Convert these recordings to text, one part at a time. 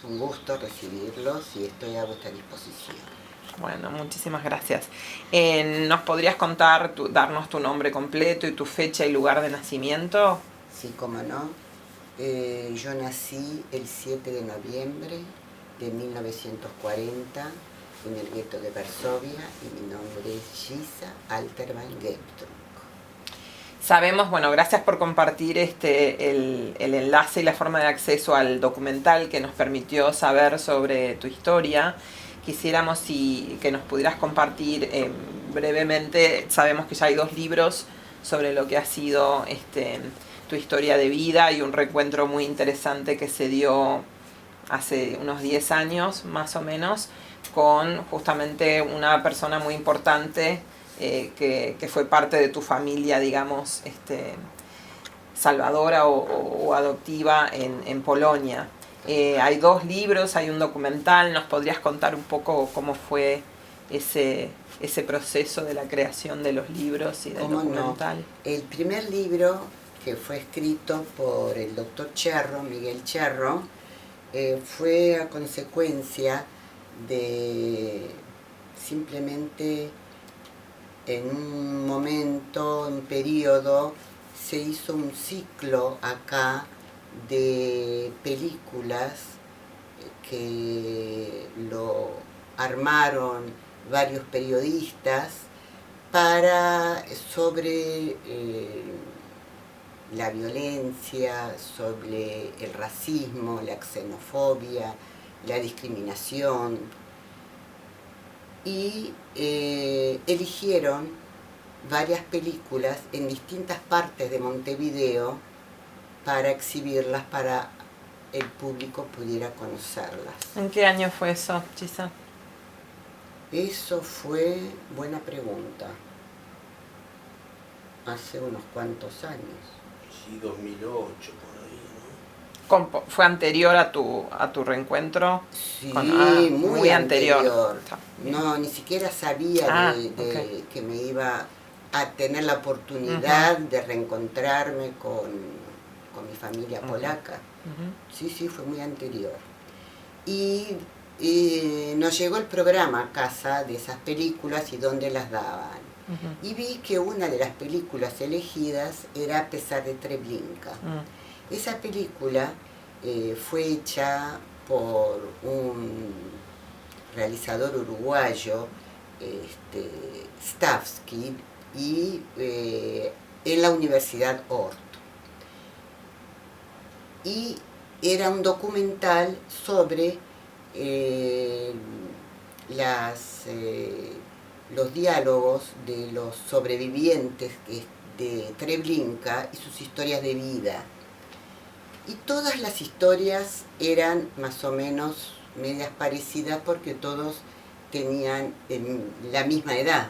un gusto recibirlos y estoy a vuestra disposición. Bueno, muchísimas gracias. ¿Nos podrías contar, darnos tu nombre completo y tu fecha y lugar de nacimiento? Sí, cómo no. Yo nací el 7 de noviembre de 1940 en el gueto de Varsovia y mi nombre es Gisa Alterman Gebtrunk. Sabemos, bueno, gracias por compartir el enlace y la forma de acceso al documental que nos permitió saber sobre tu historia. Quisiéramos que nos pudieras compartir brevemente. Sabemos que ya hay 2 libros sobre lo que ha sido tu historia de vida y un reencuentro muy interesante que se dio hace unos 10 años más o menos con justamente una persona muy importante que fue parte de tu familia, digamos, salvadora o adoptiva en Polonia. Hay 2 libros, hay un documental. ¿Nos podrías contar un poco cómo fue ese proceso de la creación de los libros y del documental? No. El primer libro, que fue escrito por el doctor Cherro, Miguel Cherro, fue a consecuencia de simplemente en un momento, un periodo, se hizo un ciclo acá de películas que lo armaron varios periodistas sobre la violencia, sobre el racismo, la xenofobia, la discriminación, y eligieron varias películas en distintas partes de Montevideo para exhibirlas, para el público pudiera conocerlas. ¿En qué año fue eso, Gisa? Eso fue, buena pregunta, hace unos cuantos años. Sí, 2008, por ahí, ¿no? ¿Fue anterior a tu reencuentro? Sí, muy anterior. No, ni siquiera sabía que me iba a tener la oportunidad de reencontrarme con mi familia polaca. Sí, fue muy anterior. Y nos llegó el programa a casa de esas películas y dónde las daban. Y vi que una de las películas elegidas era A pesar de Treblinka. Esa película fue hecha por un realizador uruguayo, Stavsky, y en la Universidad Ort. Y era un documental sobre los diálogos de los sobrevivientes de Treblinka y sus historias de vida. Y todas las historias eran más o menos medias parecidas porque todos tenían la misma edad.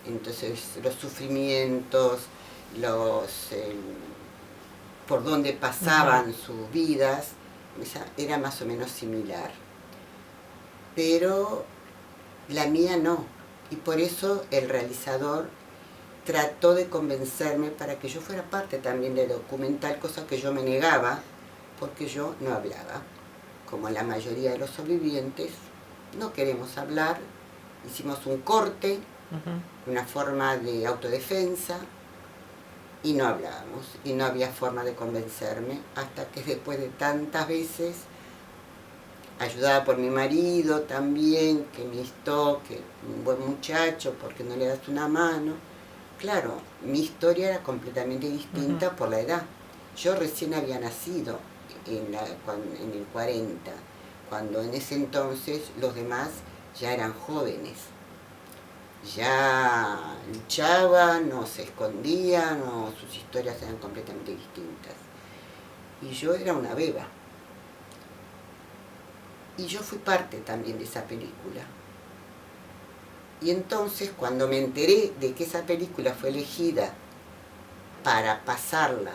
Entonces los sufrimientos, por donde pasaban sus vidas, era más o menos similar. Pero la mía no. Y por eso el realizador trató de convencerme para que yo fuera parte también del documental, cosa que yo me negaba, porque yo no hablaba. Como la mayoría de los sobrevivientes, no queremos hablar. Hicimos un corte, una forma de autodefensa, y no hablábamos. Y no había forma de convencerme, hasta que después de tantas veces, ayudada por mi marido también, que me instó, que un buen muchacho, ¿por qué no le das una mano? Claro, mi historia era completamente distinta por la edad. Yo recién había nacido en el 40, cuando en ese entonces los demás ya eran jóvenes. Ya luchaban, o se escondían, o sus historias eran completamente distintas. Y yo era una beba. Y yo fui parte también de esa película. Y entonces, cuando me enteré de que esa película fue elegida para pasarla,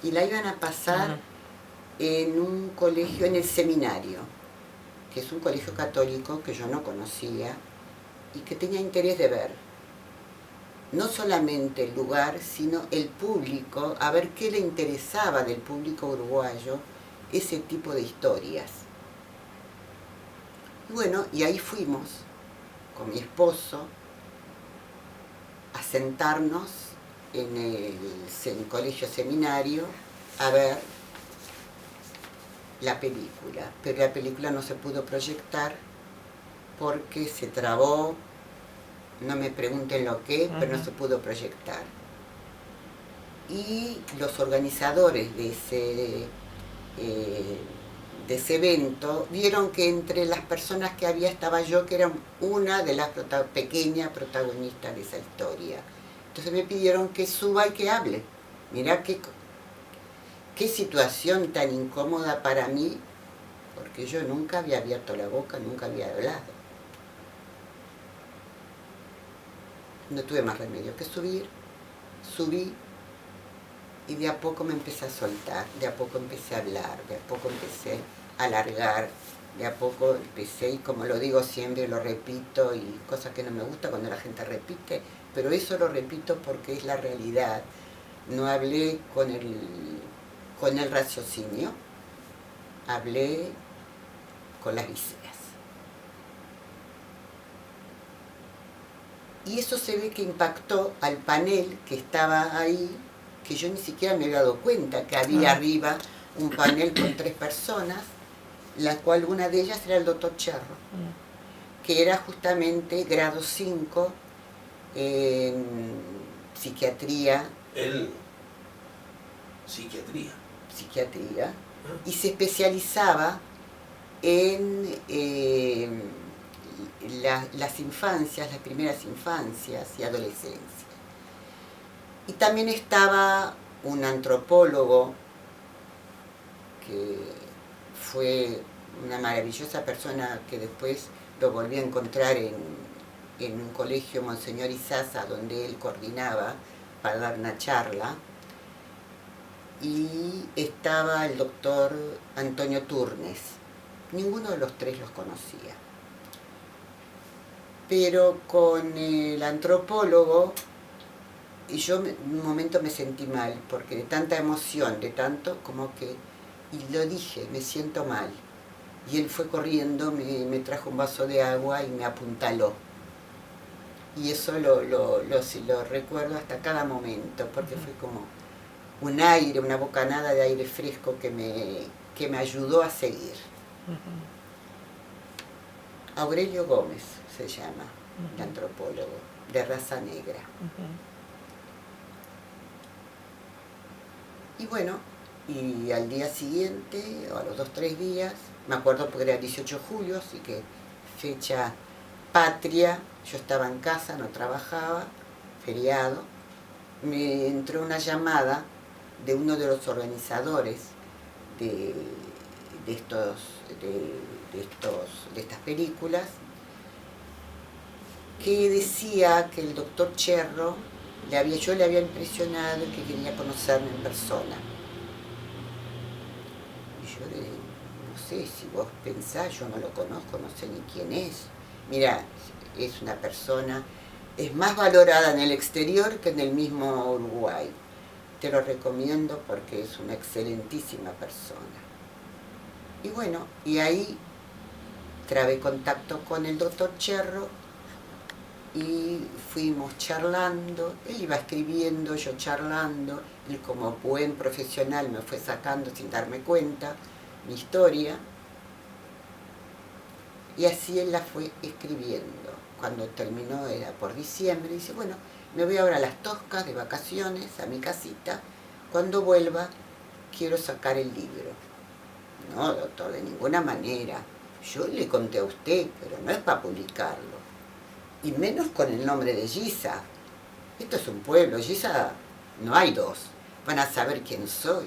y la iban a pasar en un colegio, en el seminario, que es un colegio católico que yo no conocía y que tenía interés de ver, no solamente el lugar, sino el público, a ver qué le interesaba del público uruguayo ese tipo de historias. Bueno, y ahí fuimos con mi esposo a sentarnos en el colegio seminario a ver la película, pero la película no se pudo proyectar porque se trabó, no me pregunten lo que, pero no se pudo proyectar. Y los organizadores de ese evento vieron que entre las personas que había estaba yo, que era una de las pequeñas protagonistas de esa historia. Entonces me pidieron que suba y que hable. Mirá qué situación tan incómoda para mí, porque yo nunca había abierto la boca, nunca había hablado. No tuve más remedio que subir, subí, y de a poco me empecé a soltar, de a poco empecé a hablar, de a poco empecé a alargar, de a poco empecé, y como lo digo siempre, lo repito, y cosa que no me gusta cuando la gente repite, pero eso lo repito porque es la realidad. No hablé con el raciocinio, hablé con las vísceras. Y eso se ve que impactó al panel que estaba ahí, que yo ni siquiera me había dado cuenta que había arriba un panel con 3 personas, la cual una de ellas era el doctor Cherro, que era justamente grado 5 en psiquiatría. Psiquiatría. Y se especializaba en las infancias, las primeras infancias y adolescencia. Y también estaba un antropólogo que fue una maravillosa persona, que después lo volví a encontrar en un colegio Monseñor Izaza, donde él coordinaba para dar una charla. Y estaba el doctor Antonio Turnes. Ninguno de los 3 los conocía. Pero con el antropólogo, y yo en un momento me sentí mal, porque de tanta emoción, de tanto como que, y lo dije, me siento mal. Y él fue corriendo, me trajo un vaso de agua y me apuntaló. Y eso lo recuerdo hasta cada momento, porque fue como un aire, una bocanada de aire fresco que me ayudó a seguir. Aurelio Gómez se llama, el antropólogo, de raza negra. Y bueno, y al día siguiente, o a los 2-3 días, me acuerdo porque era el 18 de julio, así que fecha patria, yo estaba en casa, no trabajaba, feriado, me entró una llamada de uno de los organizadores de estas películas, que decía que el doctor Cherro yo le había impresionado y que quería conocerme en persona. Y yo le digo, no sé, si vos pensás, yo no lo conozco, no sé ni quién es. Mira, es una persona, es más valorada en el exterior que en el mismo Uruguay. Te lo recomiendo porque es una excelentísima persona. Y bueno, y ahí trabé contacto con el doctor Cherro y fuimos charlando, él iba escribiendo, yo charlando, él como buen profesional me fue sacando sin darme cuenta mi historia, y así él la fue escribiendo. Cuando terminó, era por diciembre, y dice, bueno, me voy ahora a Las Toscas de vacaciones, a mi casita, cuando vuelva quiero sacar el libro. No, doctor, de ninguna manera, yo le conté a usted, pero no es para publicarlo. Y menos con el nombre de Giza. Esto es un pueblo, Giza no hay 2. Van a saber quién soy.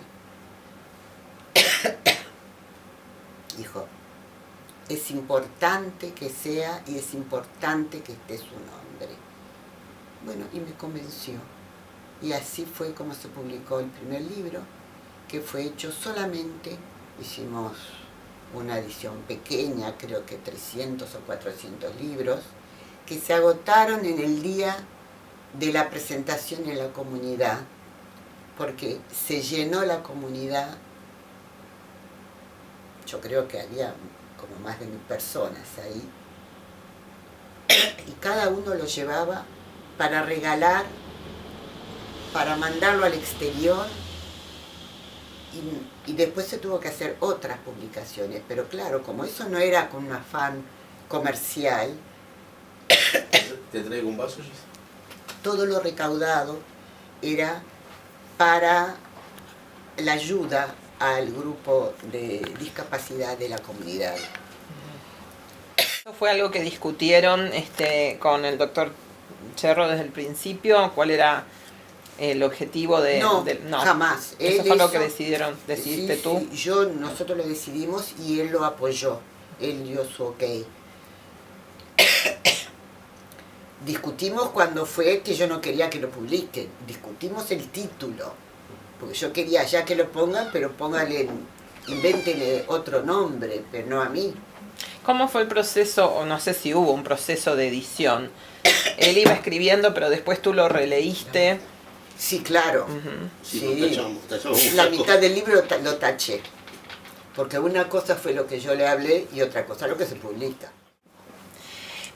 Dijo, es importante que sea y es importante que esté su nombre. Bueno, y me convenció. Y así fue como se publicó el primer libro, que fue hecho solamente, hicimos una edición pequeña, creo que 300 o 400 libros, que se agotaron en el día de la presentación en la comunidad, porque se llenó la comunidad. Yo creo que había como más de 1000 personas ahí, y cada uno lo llevaba para regalar, para mandarlo al exterior, y después se tuvo que hacer otras publicaciones, pero claro, como eso no era con un afán comercial. ¿Te traigo un vaso, Gis? Todo lo recaudado era para la ayuda al grupo de discapacidad de la comunidad. ¿Eso fue algo que discutieron con el doctor Cherro desde el principio? ¿Cuál era el objetivo de...? No, jamás. ¿Eso fue lo que decidiste sí, tú? Sí, nosotros lo decidimos y él lo apoyó. Él dio su ok. Discutimos cuando fue que yo no quería que lo publiquen. Discutimos el título. Porque yo quería ya que lo pongan, pero pónganle, invéntenle otro nombre, pero no a mí. ¿Cómo fue el proceso, o no sé si hubo un proceso de edición? Él iba escribiendo, pero después tú lo releíste. Sí, claro. Sí. Tachamos la mitad del libro lo taché. Porque una cosa fue lo que yo le hablé y otra cosa lo que se publica.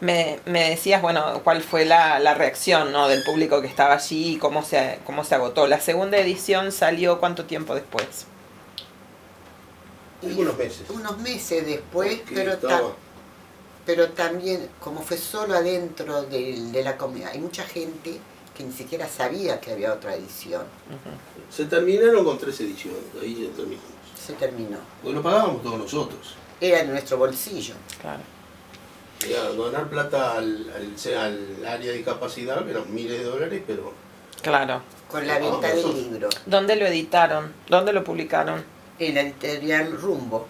Me decías, bueno, cuál fue la reacción, ¿no?, del público que estaba allí y cómo se agotó. La segunda edición salió ¿cuánto tiempo después? Unos meses. Unos meses después, porque pero también, como fue solo adentro de la comunidad, hay mucha gente que ni siquiera sabía que había otra edición. Se terminaron con 3 ediciones, ahí ya terminamos. Se terminó. Porque lo pagábamos todos nosotros. Era en nuestro bolsillo. Claro. Donar plata al área de discapacidad, que eran miles de dólares, pero... Claro. Con la venta del libro. ¿Dónde lo editaron? ¿Dónde lo publicaron? En la editorial Rumbo.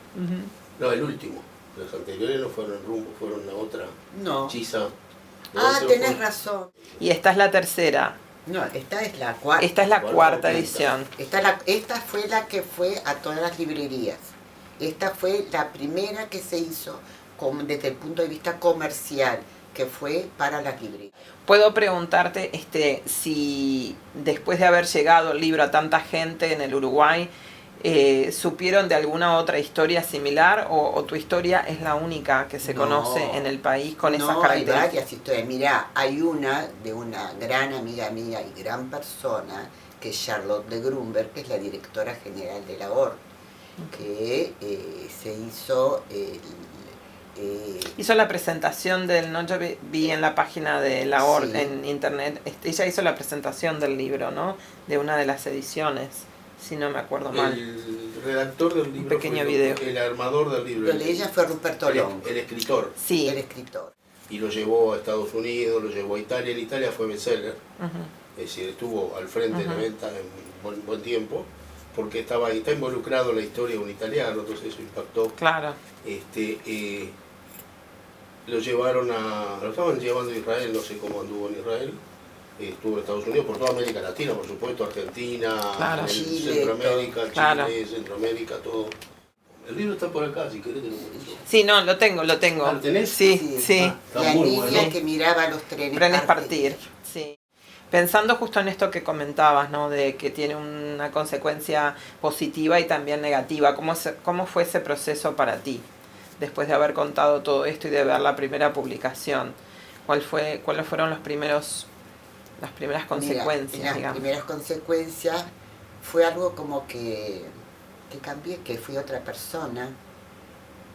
No, el último. Los anteriores no fueron en Rumbo, fueron a otra. No. Chisa. Tenés razón. Y esta es la tercera. No, esta es la cuarta. Esta es la cuarta edición. Esta fue la que fue a todas las librerías. Esta fue la primera que se hizo desde el punto de vista comercial, que fue para las librerías. Puedo preguntarte si después de haber llegado el libro a tanta gente en el Uruguay, ¿supieron de alguna otra historia similar o tu historia es la única que se conoce en el país con esas características? Hay varias historias. Mirá, hay una de una gran amiga mía y gran persona, que es Charlotte de Grunberg, que es la directora general de la OR, que se hizo... hizo la presentación ¿no? Yo vi en la página de la OR en internet, ella hizo la presentación del libro, ¿no?, de una de las ediciones, si no me acuerdo mal. El redactor del libro, un pequeño video. El armador del libro. Ella fue Ruperto Long. El escritor. Sí. El escritor. Y lo llevó a Estados Unidos, lo llevó a Italia. En Italia fue bestseller. Es decir, estuvo al frente de la venta en buen tiempo, porque está involucrado en la historia de un italiano, entonces eso impactó. Claro. Lo estaban llevando a Israel, no sé cómo anduvo en Israel. Estuvo en Estados Unidos, por toda América Latina, por supuesto, Argentina, claro. Chile, Centroamérica, claro. Chile, Centroamérica, todo. El libro está por acá, si querés te lo muestro. Sí, no, lo tengo. ¿Lo tenés? Sí. La niña que miraba los trenes partir. Sí. Pensando justo en esto que comentabas, ¿no?, de que tiene una consecuencia positiva y también negativa, ¿cómo fue ese proceso para ti? Después de haber contado todo esto y de ver la primera publicación, ¿cuáles fueron las primeras consecuencias? Mira, las primeras consecuencias fue algo como que cambié, que fui otra persona,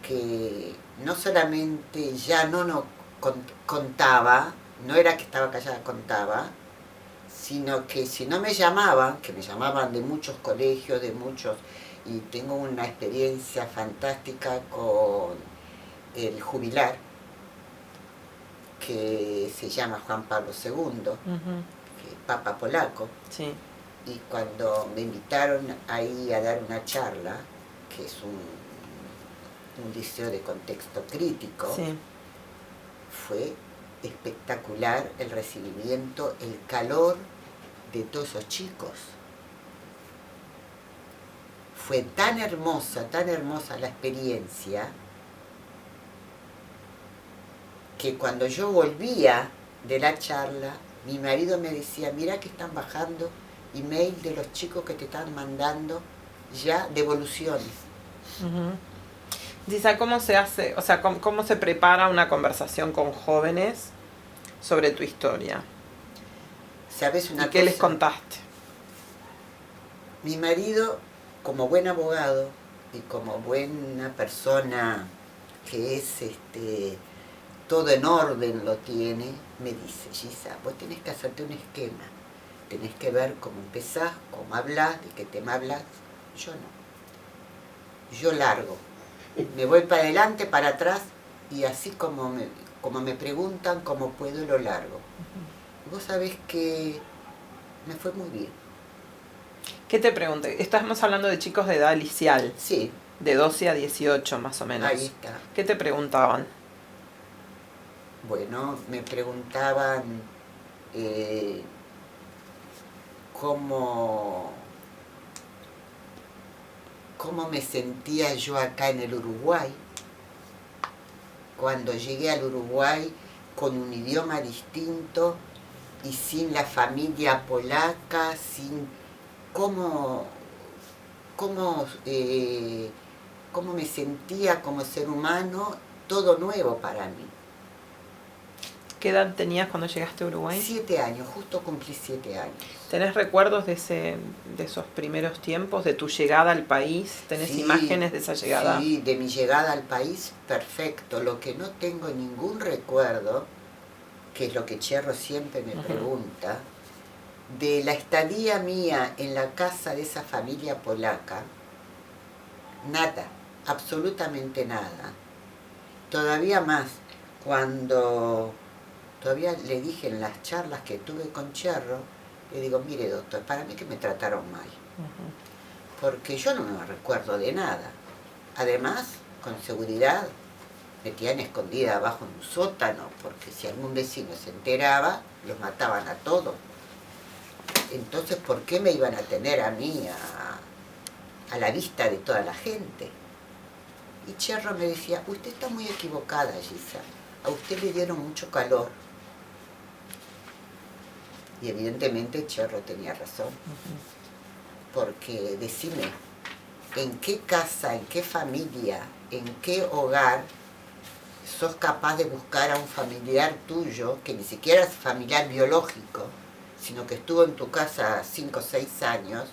que no solamente ya no contaba, no era que estaba callada, contaba, sino que si no me llamaban, que me llamaban de muchos colegios, y tengo una experiencia fantástica con el jubilar, que se llama Juan Pablo II, que es Papa polaco. Sí. Y cuando me invitaron ahí a dar una charla, que es un liceo de contexto crítico, fue espectacular el recibimiento, el calor de todos esos chicos. Fue tan hermosa la experiencia, que cuando yo volvía de la charla, mi marido me decía, mira que están bajando email de los chicos que te están mandando ya devoluciones. Gisa, ¿cómo se hace, o sea, cómo se prepara una conversación con jóvenes sobre tu historia? ¿Sabes una ¿Y cosa? qué les contaste? Mi marido, como buen abogado y como buena persona que es todo en orden lo tiene, me dice, Gisa, vos tenés que hacerte un esquema, tenés que ver cómo empezás, cómo hablas, de qué tema hablas. Yo no. Yo largo. Me voy para adelante, para atrás, y así como me preguntan cómo puedo, lo largo. Y vos sabés que me fue muy bien. ¿Qué te pregunté? Estamos hablando de chicos de edad liceal, Sí, de 12 a 18 más o menos. ahí está. ¿Qué te preguntaban? Bueno, me preguntaban cómo me sentía yo acá en el Uruguay, cuando llegué al Uruguay con un idioma distinto y sin la familia polaca, sin cómo me sentía como ser humano, todo nuevo para mí. ¿Qué edad tenías cuando llegaste a Uruguay? 7 años, justo cumplí 7 años. ¿Tenés recuerdos de esos primeros tiempos, de tu llegada al país? ¿Tenés Sí, imágenes de esa llegada? Sí, de mi llegada al país, perfecto. Lo que no tengo ningún recuerdo, que es lo que Cherro siempre me pregunta, de la estadía mía en la casa de esa familia polaca, nada, absolutamente nada. Todavía más, todavía le dije en las charlas que tuve con Cherro, le digo, mire doctor, para mí que me trataron mal, porque yo no me recuerdo de nada. Además, con seguridad, me tenían escondida abajo en un sótano, porque si algún vecino se enteraba, los mataban a todos. Entonces, ¿por qué me iban a tener a mí a la vista de toda la gente? Y Cherro me decía, usted está muy equivocada, Gisa, a usted le dieron mucho calor. Y evidentemente Cherro tenía razón, porque decime, ¿en qué casa, en qué familia, en qué hogar sos capaz de buscar a un familiar tuyo, que ni siquiera es familiar biológico, sino que estuvo en tu casa 5 o 6 años,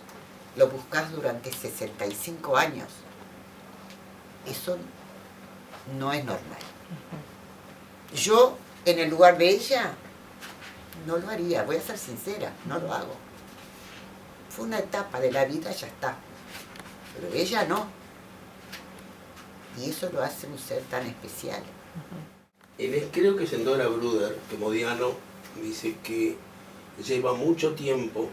lo buscas durante 65 años? Eso no es normal. Yo, en el lugar de ella, no lo haría, voy a ser sincera, no lo hago. Fue una etapa de la vida, ya está. Pero ella no. Y eso lo hace un ser tan especial. Creo que es en Dora Bruder, que Modiano dice que lleva mucho tiempo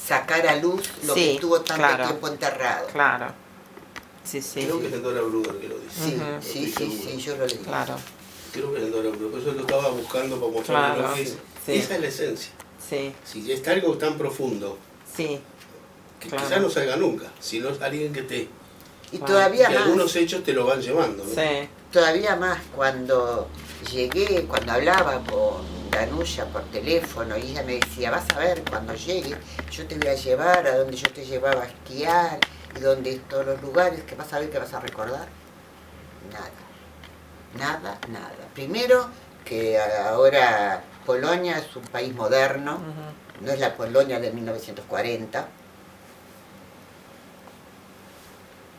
Sacar a luz lo que estuvo tanto tiempo enterrado. Claro. Sí, sí. Creo que es en Dora Bruder que lo dice. Sí, yo lo leí. Claro. Creo que es en Dora Bruder, por eso lo estaba buscando para mostrar lo que es. Sí. Esa es la esencia. Sí. Si está algo tan profundo, Sí. que quizás no salga nunca, sino es alguien que te... Y todavía más. Algunos hechos te lo van llevando, ¿no? Sí. Todavía más, cuando llegué, cuando hablaba con Danulla por teléfono, y ella me decía, vas a ver, cuando llegue, yo te voy a llevar a donde yo te llevaba a esquiar, y donde todos los lugares que vas a ver, que vas a recordar. Nada. Primero, que ahora Polonia es un país moderno, no es la Polonia de 1940,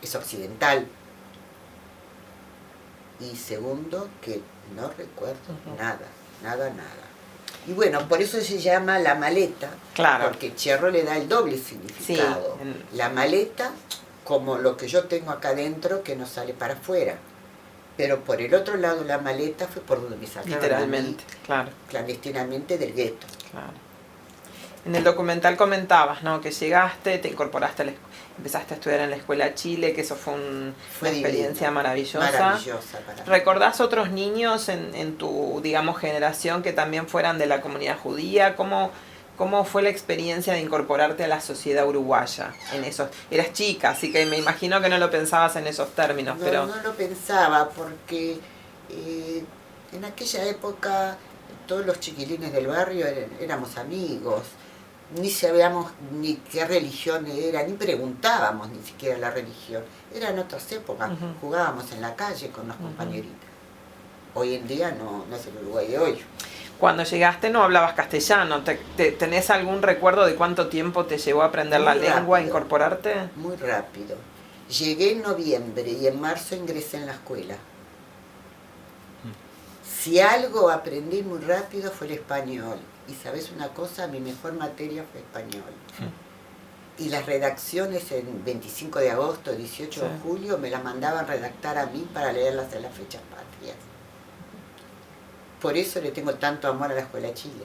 es occidental. Y segundo, que no recuerdo nada. Y bueno, por eso se llama La Maleta, porque Cherro le da el doble significado. Sí. La maleta, como lo que yo tengo acá adentro, que no sale para afuera. Pero por el otro lado, la maleta fue por donde me sacaron literalmente, clandestinamente del gueto. Claro. En el documental comentabas, ¿no?, que llegaste, te incorporaste, empezaste a estudiar en la Escuela Chile, que eso fue una experiencia maravillosa. ¿Recordás otros niños en tu, digamos, generación que también fueran de la comunidad judía? ¿Cómo fue la experiencia de incorporarte a la sociedad uruguaya? Eras chica, así que me imagino que no lo pensabas en esos términos. No lo pensaba, porque en aquella época todos los chiquilines del barrio éramos amigos. ni sabíamos ni qué religión era, ni preguntábamos ni siquiera la religión. Eran otras épocas, jugábamos en la calle con los compañeritos. Hoy en día no es el Uruguay de hoy. Cuando llegaste no hablabas castellano. ¿Tenés algún recuerdo de cuánto tiempo te llevó a aprender la lengua, a incorporarte? Muy rápido. Llegué en noviembre y en marzo ingresé en la escuela. Si algo aprendí muy rápido fue el español. Y sabes una cosa, mi mejor materia fue español. Y las redacciones en 25 de agosto, 18 de julio, me las mandaban redactar a mí para leerlas en las fechas patrias. Por eso le tengo tanto amor a la Escuela Chile.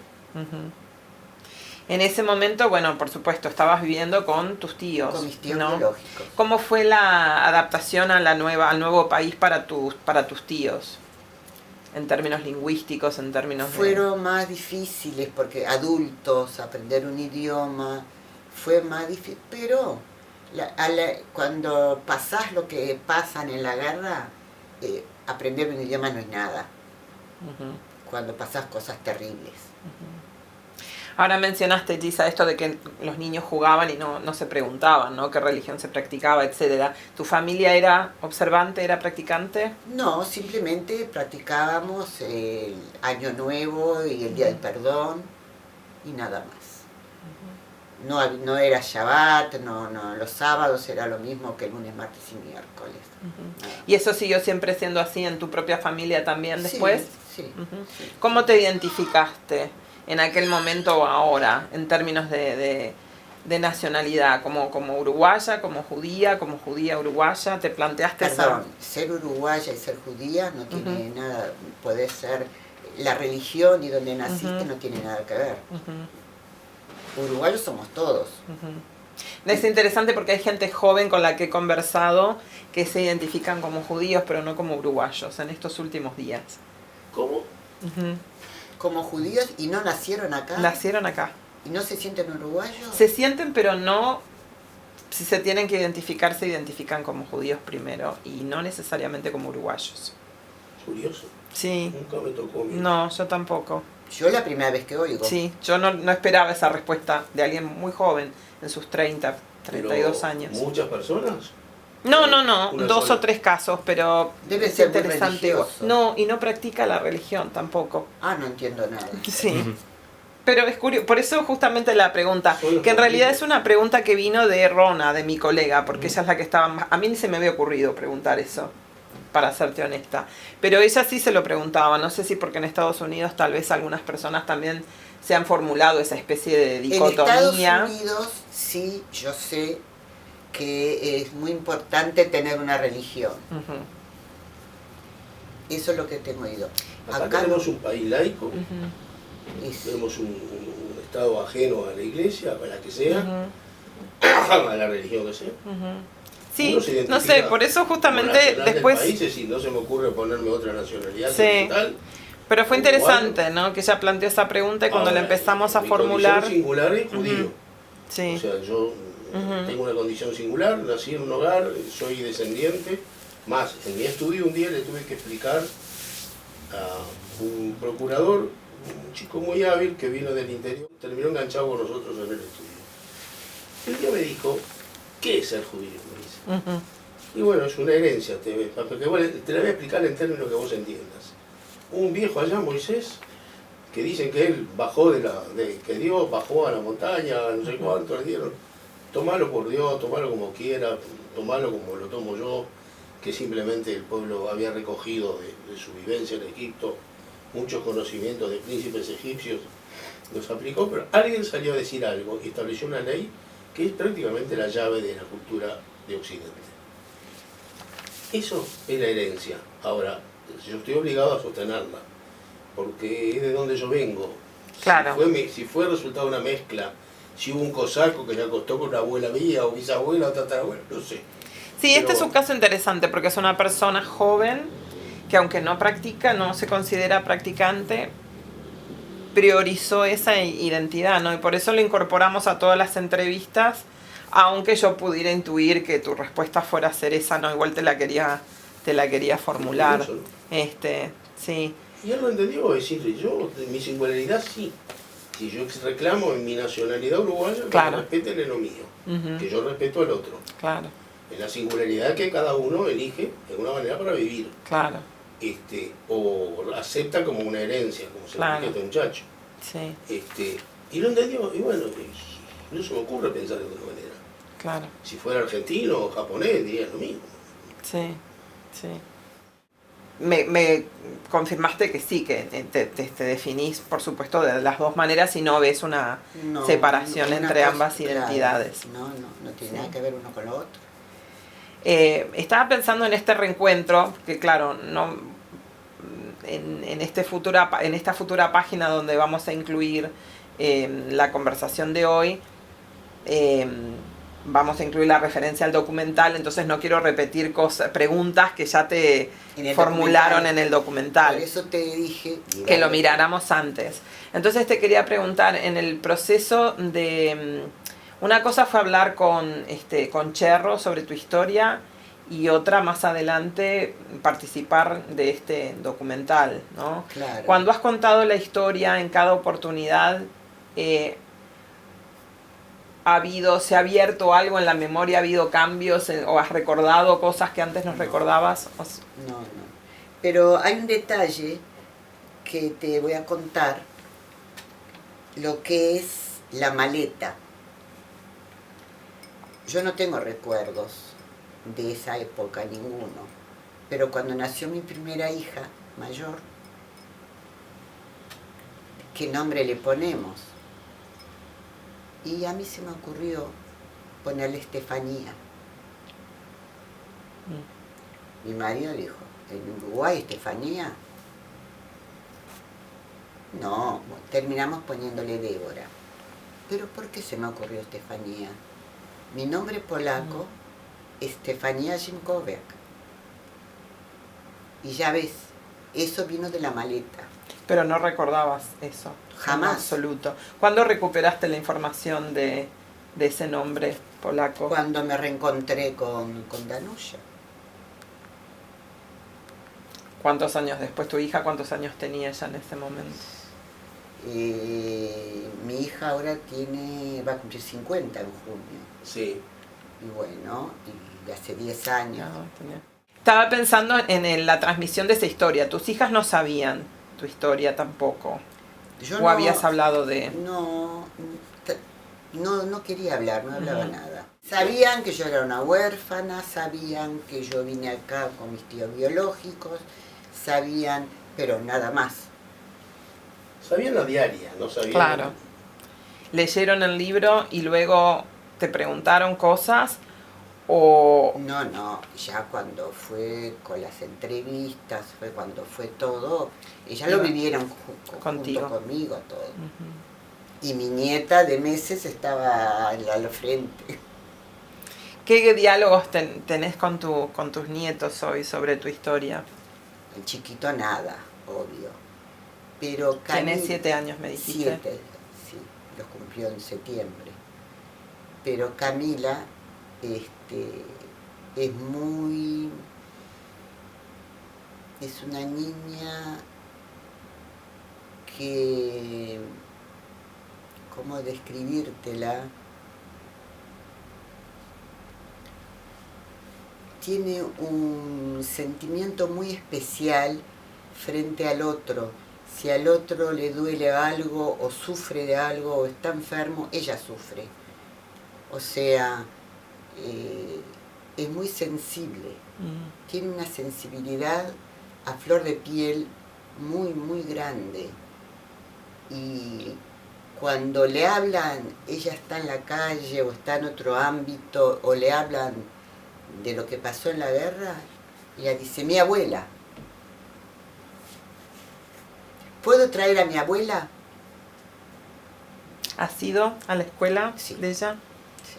En ese momento, bueno, por supuesto, estabas viviendo con tus tíos. Con mis tíos, ¿no? biológicos. ¿Cómo fue la adaptación a al nuevo país para tus tíos? En términos lingüísticos, en términos Fueron más difíciles porque adultos, aprender un idioma, fue más difícil. Pero cuando pasás lo que pasan en la guerra, aprender un idioma no es nada. Cuando pasás cosas terribles. Ahora mencionaste, Gisa, esto de que los niños jugaban y no se preguntaban, ¿no? Qué religión se practicaba, etcétera. ¿Tu familia era observante, era practicante? No, simplemente practicábamos el Año Nuevo y el Día del Perdón y nada más. No era Shabbat, los sábados era lo mismo que el lunes, martes y miércoles. ¿Y eso siguió siempre siendo así en tu propia familia también después? Sí. ¿Cómo te identificaste en aquel momento o ahora, en términos de nacionalidad? ¿Como uruguaya, como judía uruguaya? ¿Te planteaste Perdón, ser uruguaya y ser judía no tiene nada, puede ser la religión y donde naciste no tiene nada que ver. Uruguayos somos todos. Es interesante porque hay gente joven con la que he conversado que se identifican como judíos pero no como uruguayos en estos últimos días. ¿Cómo? Como judíos y no nacieron acá. Nacieron acá. ¿Y no se sienten uruguayos? Se sienten, pero no. Si se tienen que identificar, se identifican como judíos primero y no necesariamente como uruguayos. Curioso. Sí. Nunca me tocó. No, yo tampoco. Yo la primera vez que oigo. Sí, yo no esperaba esa respuesta de alguien muy joven, en sus 30, 32 Pero años. ¿muchas personas? No, Una 2 sola. o 3 casos, pero Debe es ser muy interesante. religioso. No, y no practica la religión tampoco. Ah, no entiendo nada. Sí. Pero es curioso, por eso justamente la pregunta, Son los que en realidad motivos. es una pregunta que vino de Rona, de mi colega, porque ella es la que estaba más... A mí ni se me había ocurrido preguntar eso, para serte honesta. Pero ella sí se lo preguntaba, no sé si porque en Estados Unidos tal vez algunas personas también se han formulado esa especie de dicotomía. En Estados Unidos sí, yo sé que es muy importante tener una religión. Eso es lo que tengo oído. Acá tenemos un país laico, es- tenemos un Estado ajeno a la iglesia, a la que sea, a la religión que sea. Sí, Uno se no identifica sé, por eso como justamente nacional del después... país, y no se me ocurre ponerme otra nacionalidad Sí. tal. Pero fue Uruguayo. interesante, ¿no? Que ella planteó esa pregunta y cuando la Ahora, empezamos a mi formular... condición singular es judío. Sí. O sea, yo tengo una condición singular, nací en un hogar, soy descendiente. Más, en mi estudio un día le tuve que explicar a un procurador, un chico muy hábil que vino del interior, terminó enganchado con nosotros en el estudio. El día me dijo, ¿qué es ser judío? Me dice. Y bueno, es una herencia, porque bueno, te la voy a explicar en términos que vos entiendas. Un viejo allá, Moisés, que dicen que él bajó que Dios bajó a la montaña, no sé cuánto, le dieron, tomalo por Dios, tomalo como quiera, tomalo como lo tomo yo, que simplemente el pueblo había recogido de su vivencia en Egipto muchos conocimientos de príncipes egipcios, los aplicó, pero alguien salió a decir algo y estableció una ley que es prácticamente la llave de la cultura de Occidente. Eso es la herencia. Ahora, yo estoy obligado a sostenerla, porque es de donde yo vengo. Claro. Si fue resultado de una mezcla, si hubo un cosaco que se acostó con una abuela mía, o bisabuela, o tatarabuela, no sé. Sí, este Pero- es un caso interesante porque es una persona joven que aunque no practica, no se considera practicante, priorizó esa identidad, ¿no? Y por eso lo incorporamos a todas las entrevistas, aunque yo pudiera intuir que tu respuesta fuera a ser esa, ¿no? Igual te la quería formular. Curioso, ¿no? Sí. Y él lo entendió, es decir, yo, mi singularidad sí, Si yo reclamo en mi nacionalidad uruguaya, Claro. que respeten en lo mío, que yo respeto al otro. Claro, En la singularidad que cada uno elige de alguna manera para vivir. claro, O acepta como una herencia, como se Claro. lo explica este muchacho. sí, Y lo entendió, y bueno, no se me ocurre pensar de otra manera. claro, Si fuera argentino o japonés, diría lo mismo. sí, sí. Me confirmaste que sí, que te definís, por supuesto, de las dos maneras y no ves una No, separación una entre cosa, ambas claro, identidades. no tiene Sí. nada que ver uno con lo otro. Estaba pensando en este reencuentro, que claro, no en esta futura página donde vamos a incluir la conversación de hoy, vamos a incluir la referencia al documental, entonces no quiero repetir preguntas que ya te formularon en el documental. Por eso te dije Que lo miráramos antes. Entonces te quería preguntar, en el proceso de... Una cosa fue hablar con Cherro sobre tu historia y otra más adelante participar de este documental, ¿no? Claro. Cuando has contado la historia en cada oportunidad, ¿se ha abierto algo en la memoria? ¿Ha habido cambios o has recordado cosas que antes no recordabas? No. Pero hay un detalle que te voy a contar, lo que es la maleta. Yo no tengo recuerdos de esa época, ninguno. Pero cuando nació mi primera hija, mayor, ¿qué nombre le ponemos? Y a mí se me ocurrió ponerle Estefanía. Mi marido dijo, ¿en Uruguay Estefanía? No, terminamos poniéndole Débora. ¿Pero por qué se me ocurrió Estefanía? Mi nombre polaco es Stefania Szymkowiak. Y ya ves, eso vino de la maleta. Pero no recordabas eso. Jamás. En absoluto. ¿Cuándo recuperaste la información de ese nombre polaco? Cuando me reencontré con Danusia. ¿Cuántos años después? ¿Tu hija cuántos años tenía ella en ese momento? Mi hija ahora va a cumplir 50 en junio. Sí. Y bueno, y hace 10 años. Estaba pensando en la transmisión de esa historia. Tus hijas no sabían tu historia tampoco. ¿O habías hablado de...? No quería hablar, no hablaba nada. Sabían que yo era una huérfana, sabían que yo vine acá con mis tíos biológicos, sabían, pero nada más. Sabían la diaria, no sabían... Claro. ¿Leyeron el libro y luego te preguntaron cosas o...? No, ya cuando fue con las entrevistas, fue cuando fue todo, ellas lo vivieron junto conmigo todo. Y mi nieta de meses estaba al frente. ¿Qué diálogos tenés con tus nietos hoy sobre tu historia? El chiquito nada, obvio. Pero Tenés 7 años, me dijiste. 7, sí, los cumplió en septiembre. Pero Camila, es una niña que, ¿cómo describírtela? Tiene un sentimiento muy especial frente al otro. Si al otro le duele algo o sufre de algo o está enfermo, ella sufre. O sea, es muy sensible. Tiene una sensibilidad a flor de piel muy, muy grande. Y cuando le hablan, ella está en la calle o está en otro ámbito, o le hablan de lo que pasó en la guerra, ella dice, mi abuela. ¿Puedo traer a mi abuela? ¿Has ido a la escuela de ella? Sí.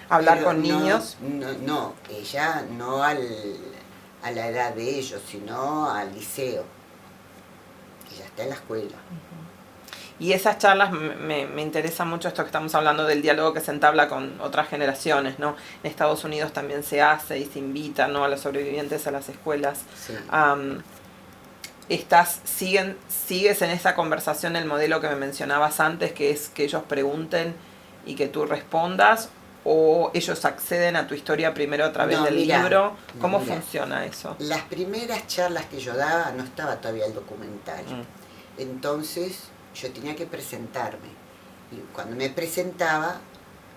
¿Hablar Pero con niños? No, ella no a la edad de ellos, sino al liceo. Ella está en la escuela. Y esas charlas, me interesa mucho esto que estamos hablando del diálogo que se entabla con otras generaciones, ¿no? En Estados Unidos también se hace y se invita, ¿no?, a los sobrevivientes a las escuelas. Sí. sigues en esa conversación el modelo que me mencionabas antes, que es que ellos pregunten y que tú respondas, o ellos acceden a tu historia primero a través del libro? ¿Cómo funciona eso? Las primeras charlas que yo daba no estaba todavía el documental. Entonces yo tenía que presentarme. Y cuando me presentaba,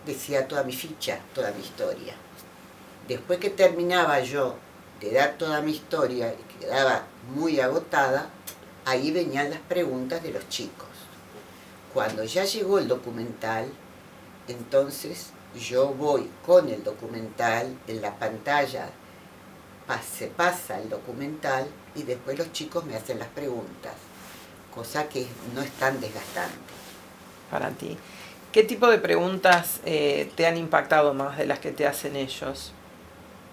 decía toda mi ficha, toda mi historia. Después que terminaba yo de dar toda mi historia y quedaba muy agotada, ahí venían las preguntas de los chicos. Cuando ya llegó el documental, entonces yo voy con el documental en la pantalla, se pasa el documental y después los chicos me hacen las preguntas, cosa que no es tan desgastante. Para ti. ¿Qué tipo de preguntas te han impactado más de las que te hacen ellos?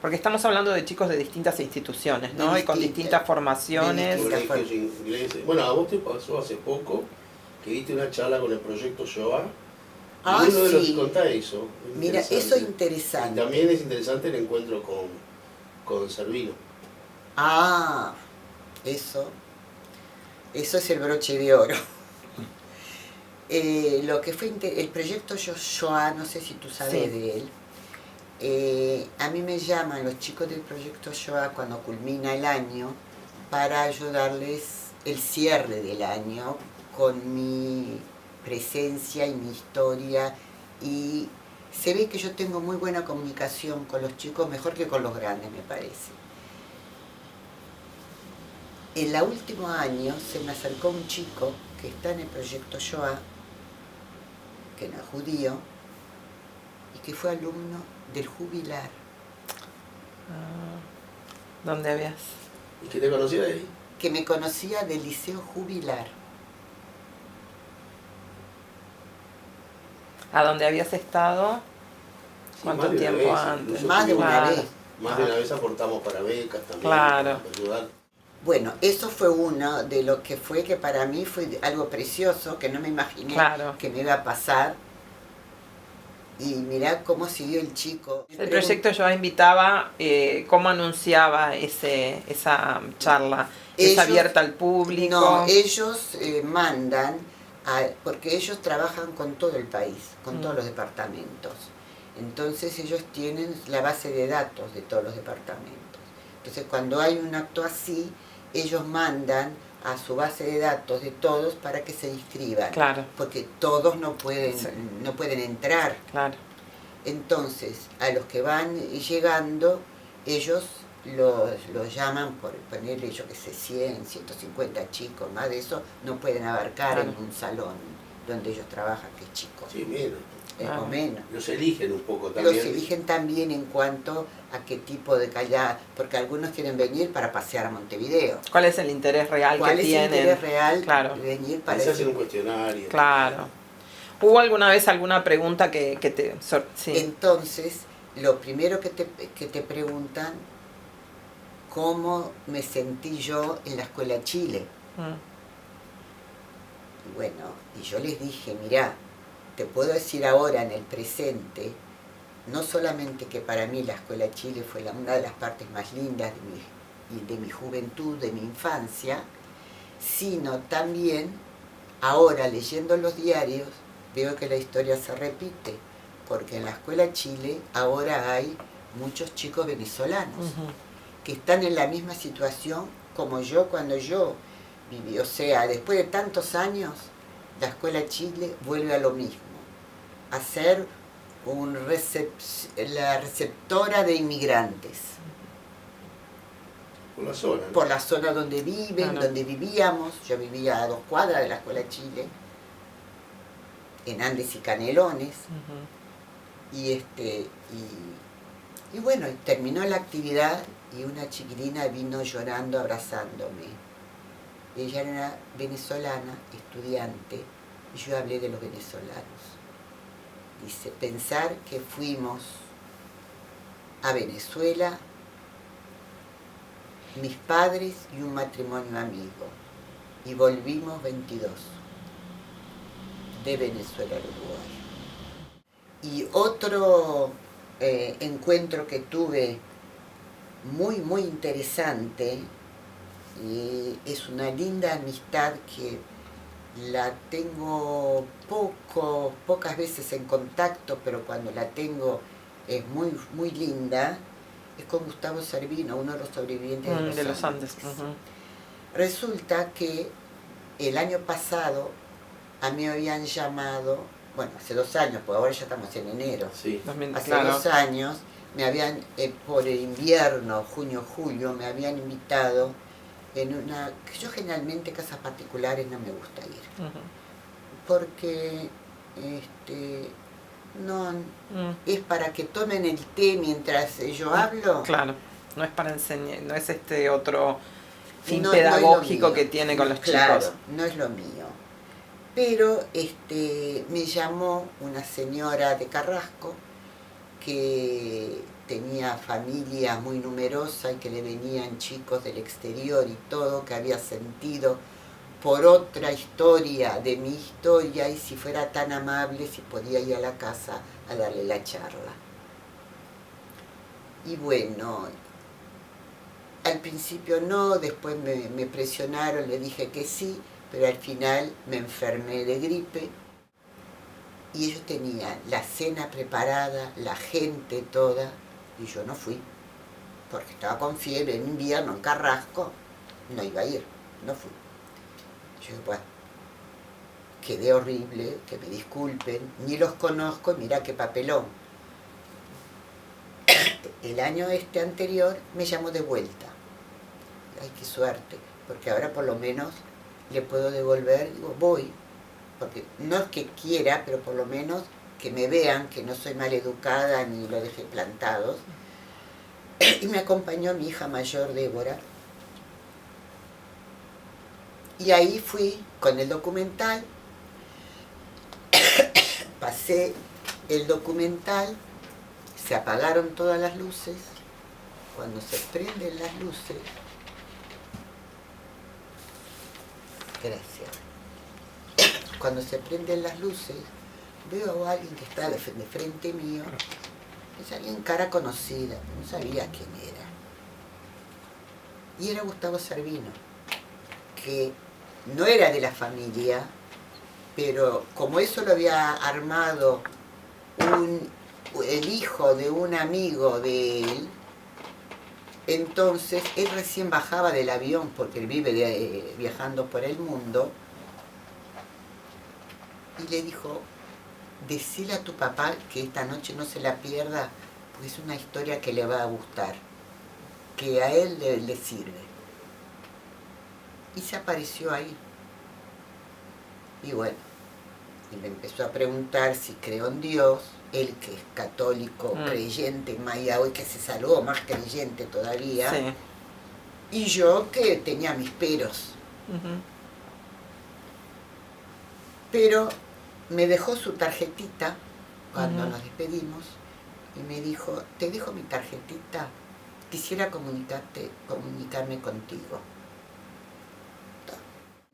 Porque estamos hablando de chicos de distintas instituciones, ¿no? Y con distintas formaciones. Colegios ingleses. Bueno, a vos te pasó hace poco que diste una charla con el proyecto Shoah. Ah, y uno de los sí. que contá eso. Mira, eso es interesante. Y también es interesante el encuentro con Servino. Ah, eso es el broche de oro. Lo que fue el proyecto Shoah, no sé si tú sabes de él. A mí me llaman los chicos del proyecto Shoah cuando culmina el año para ayudarles el cierre del año con mi presencia y mi historia, y se ve que yo tengo muy buena comunicación con los chicos, mejor que con los grandes, me parece. En el último año se me acercó un chico que está en el proyecto Shoah, que no es judío, y que fue alumno del Jubilar. ¿Dónde habías? ¿Y qué te conocía de ahí? Que me conocía del Liceo Jubilar. ¿A dónde habías estado? Sí, ¿Cuánto tiempo antes? Más de una vez. Más de una vez aportamos para becas también. Claro. Para ayudar. Bueno, eso fue uno de lo que fue, que para mí fue algo precioso, que no me imaginé que me iba a pasar. Y mirá cómo siguió el chico. El proyecto Shoah invitaba, ¿cómo anunciaba esa charla? ¿Es abierta al público? No, ellos mandan, porque ellos trabajan con todo el país, con todos los departamentos. Entonces ellos tienen la base de datos de todos los departamentos. Entonces cuando hay un acto así, ellos mandan a su base de datos de todos para que se inscriban. Claro. Porque todos no pueden entrar. Claro. Entonces, a los que van llegando, ellos los llaman por ponerle, yo que sé, 100, 150 chicos, más de eso no pueden abarcar en un salón donde ellos trabajan, que es chico. Sí, menos. O menos. Los eligen un poco también. Los eligen también en cuanto a qué tipo de calidad, porque algunos quieren venir para pasear a Montevideo. ¿Cuál es el interés real que tienen? ¿Cuál es el interés real de venir para se hacen un cuestionario. Claro. ¿Hubo alguna vez alguna pregunta que te... Sí. Entonces, lo primero que te preguntan, ¿cómo me sentí yo en la Escuela Chile? Y bueno, y yo les dije, mirá, te puedo decir ahora en el presente, no solamente que para mí la Escuela Chile fue una de las partes más lindas de mi juventud, de mi infancia, sino también ahora leyendo los diarios veo que la historia se repite, porque en la Escuela Chile ahora hay muchos chicos venezolanos que están en la misma situación como yo cuando yo viví. O sea, después de tantos años, la Escuela Chile vuelve a lo mismo, a ser la receptora de inmigrantes. Por la zona. Por la zona donde viven, donde vivíamos. Yo vivía a 2 cuadras de la Escuela Chile, en Andes y Canelones. Y bueno, terminó la actividad y una chiquilina vino llorando, abrazándome. Ella era venezolana, estudiante, y yo hablé de los venezolanos. Dice, pensar que fuimos a Venezuela, mis padres y un matrimonio amigo, y volvimos 22, de Venezuela al Uruguay. Y otro encuentro que tuve muy, muy interesante Y es una linda amistad que la tengo pocas veces en contacto, pero cuando la tengo es muy, muy linda. Es con Gustavo Servino, uno de los sobrevivientes de los Andes. Resulta que el año pasado a mí me habían llamado, bueno, hace 2 años, porque ahora ya estamos en enero. Sí. Hace 2 años me habían, por el invierno, junio, julio, me habían invitado en una, que yo generalmente casas particulares no me gusta ir, porque no es para que tomen el té mientras yo hablo. Claro, no es para enseñar, no es otro fin no, pedagógico no que tiene con los claro, chicos. No es lo mío. Pero me llamó una señora de Carrasco que tenía familia muy numerosa y que le venían chicos del exterior y todo, que había sentido por otra historia de mi historia, y si fuera tan amable, si podía ir a la casa a darle la charla. Y bueno, al principio no, después me presionaron, le dije que sí, pero al final me enfermé de gripe y ellos tenían la cena preparada, la gente toda, y yo no fui, porque estaba con fiebre en invierno en Carrasco, no iba a ir, no fui. Yo, bueno, quedé horrible, que me disculpen, ni los conozco, mira qué papelón. El año anterior me llamó de vuelta. Ay, qué suerte, porque ahora por lo menos le puedo devolver, digo, voy, porque no es que quiera, pero por lo menos que me vean que no soy maleducada ni lo dejé plantados. Y me acompañó mi hija mayor, Débora. Y ahí fui con el documental, pasé el documental, se apagaron todas las luces. Cuando se prenden las luces, gracias, cuando se prenden las luces, veo a alguien que está de frente mío, es alguien cara conocida, no sabía quién era. Y era Gustavo Servino, que no era de la familia, pero como eso lo había armado el hijo de un amigo de él, entonces él recién bajaba del avión, porque él vive viajando por el mundo, y le dijo, decile a tu papá que esta noche no se la pierda, porque es una historia que le va a gustar, que a él le sirve. Y se apareció ahí. Y bueno, y me empezó a preguntar si creo en Dios, él que es católico, creyente, Maya hoy que se salvó, más creyente todavía, sí. Y yo que tenía mis peros. Pero me dejó su tarjetita cuando nos despedimos y me dijo, te dejo mi tarjetita, quisiera comunicarme contigo.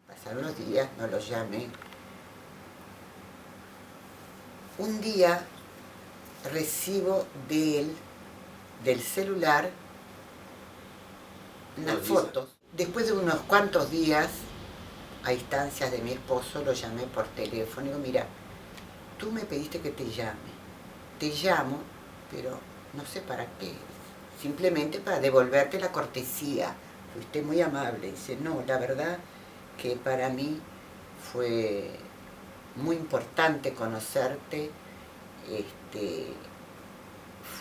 Pasaron los días, no los llamé. Un día recibo de él, del celular, unas fotos. Después de unos cuantos días, a instancias de mi esposo, lo llamé por teléfono y digo, mira, tú me pediste que te llame. Te llamo, pero no sé para qué. Simplemente para devolverte la cortesía. Fuiste muy amable. Dice, no, la verdad que para mí fue muy importante conocerte.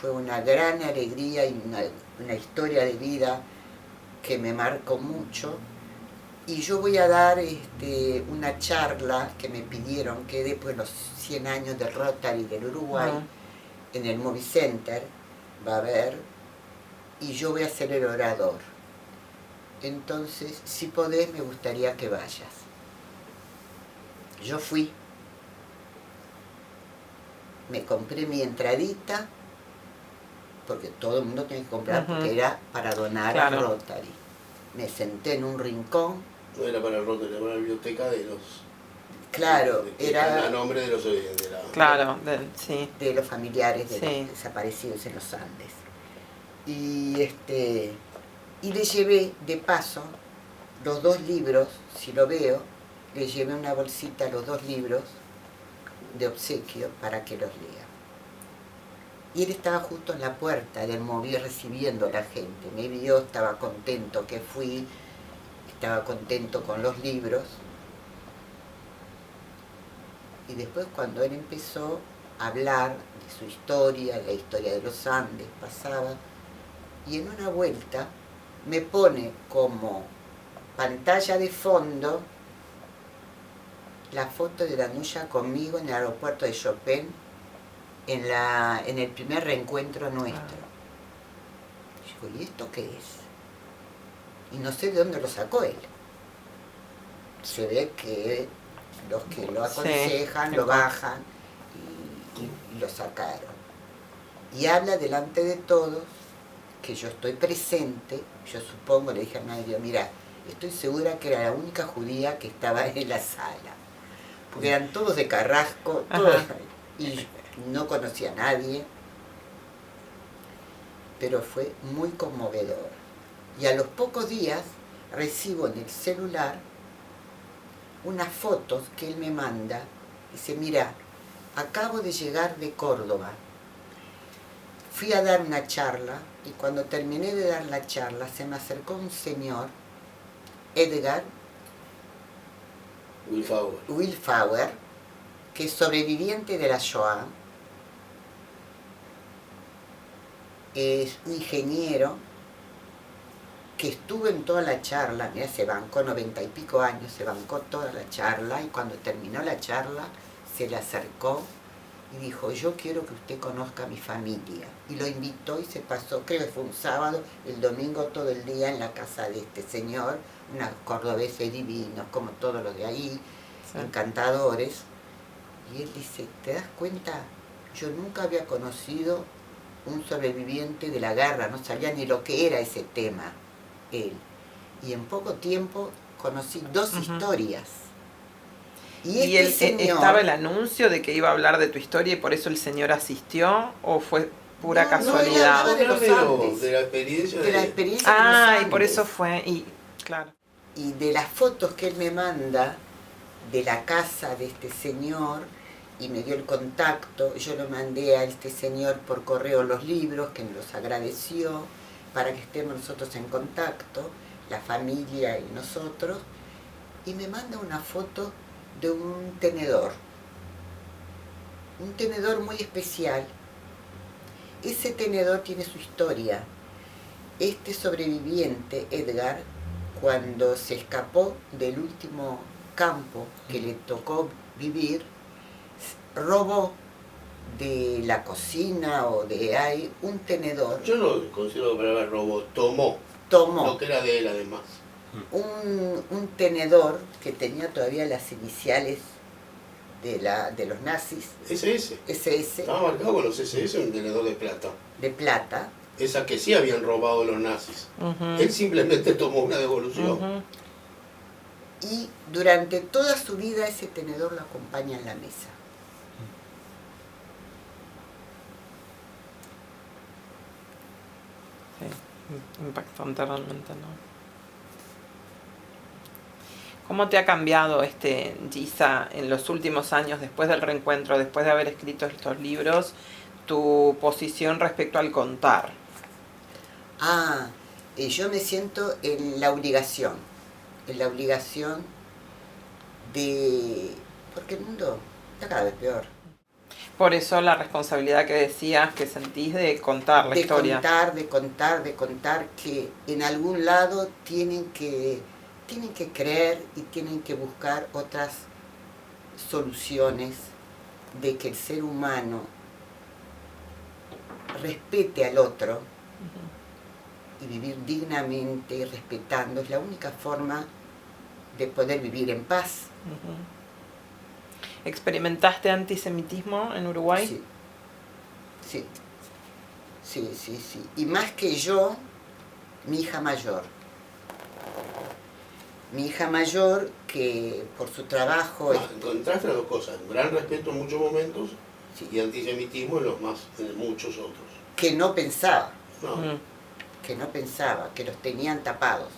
Fue una gran alegría y una historia de vida que me marcó mucho. Y yo voy a dar una charla que me pidieron, que después de los 100 años del Rotary del Uruguay, en el Movie Center, va a haber, y yo voy a ser el orador. Entonces, si podés, me gustaría que vayas. Yo fui, me compré mi entradita, porque todo el mundo tiene que comprar, porque era para donar al Rotary. Me senté en un rincón. No era para el Rotary, era para la biblioteca de los... Claro, era... a nombre de los... de los familiares de los desaparecidos en los Andes. Y le llevé de paso los 2 libros, si lo veo, le llevé una bolsita a los 2 libros de obsequio para que los lea. Y él estaba justo en la puerta del móvil recibiendo a la gente. Me vio, estaba contento que fui, estaba contento con los libros. Y después cuando él empezó a hablar de su historia, la historia de los Andes, pasaba, y en una vuelta me pone como pantalla de fondo la foto de Danuya conmigo en el aeropuerto de Chopin, en el primer reencuentro nuestro. Digo, ¿y esto qué es? Y no sé de dónde lo sacó él. Se ve que los que lo aconsejan, lo bajan y lo sacaron. Y habla delante de todos que yo estoy presente, yo supongo, le dije a Mario, mira, estoy segura que era la única judía que estaba en la sala. Porque eran todos de Carrasco, todos, y no conocía a nadie, pero fue muy conmovedor. Y a los pocos días recibo en el celular unas fotos que él me manda. Dice, mira, acabo de llegar de Córdoba, fui a dar una charla y cuando terminé de dar la charla se me acercó un señor, Edgar Wilfauer, que es sobreviviente de la Shoah, es un ingeniero que estuvo en toda la charla, mira, se bancó 90 y pico años, se bancó toda la charla y cuando terminó la charla se le acercó y dijo, yo quiero que usted conozca a mi familia. Y lo invitó y se pasó, creo que fue un sábado, el domingo todo el día en la casa de este señor, unos cordobeses divinos, como todos los de ahí, sí, encantadores. Y él dice, ¿te das cuenta? Yo nunca había conocido un sobreviviente de la guerra, no sabía ni lo que era ese tema, él. Y en poco tiempo conocí 2 historias. ¿Y él, señor, estaba el anuncio de que iba a hablar de tu historia y por eso el señor asistió? ¿O fue pura casualidad? No, de la experiencia. De la experiencia. Y por eso fue, y claro. Y de las fotos que él me manda de la casa de este señor, y me dio el contacto, yo lo mandé a este señor por correo los libros, que nos los agradeció, para que estemos nosotros en contacto, la familia y nosotros, y me manda una foto de un tenedor muy especial. Ese tenedor tiene su historia. Este sobreviviente, Edgar, cuando se escapó del último campo que le tocó vivir, robó de la cocina o de ahí un tenedor. Yo no considero la palabra robó, tomó. Lo que era de él además. Un tenedor que tenía todavía las iniciales de los nazis. SS. Estaba marcado con los SS, un tenedor de plata. De plata. Esa que sí habían robado los nazis. Él simplemente tomó una devolución. Y durante toda su vida ese tenedor lo acompaña en la mesa. Sí, impactante realmente, ¿no? ¿Cómo te ha cambiado, Gisa, en los últimos años, después del reencuentro, después de haber escrito estos libros, tu posición respecto al contar? Yo me siento en la obligación de... porque el mundo está cada vez peor. Por eso la responsabilidad que decías, que sentís de contar la historia. De contar que en algún lado tienen que creer y tienen que buscar otras soluciones, de que el ser humano respete al otro y vivir dignamente y respetando es la única forma de poder vivir en paz. ¿Experimentaste antisemitismo en Uruguay? Sí. Y más que yo, mi hija mayor. Mi hija mayor, que por su trabajo... Encontraste las 2 cosas, gran respeto en muchos momentos, sí, y antisemitismo en muchos otros. Que no pensaba. Que no pensaba, que los tenían tapados.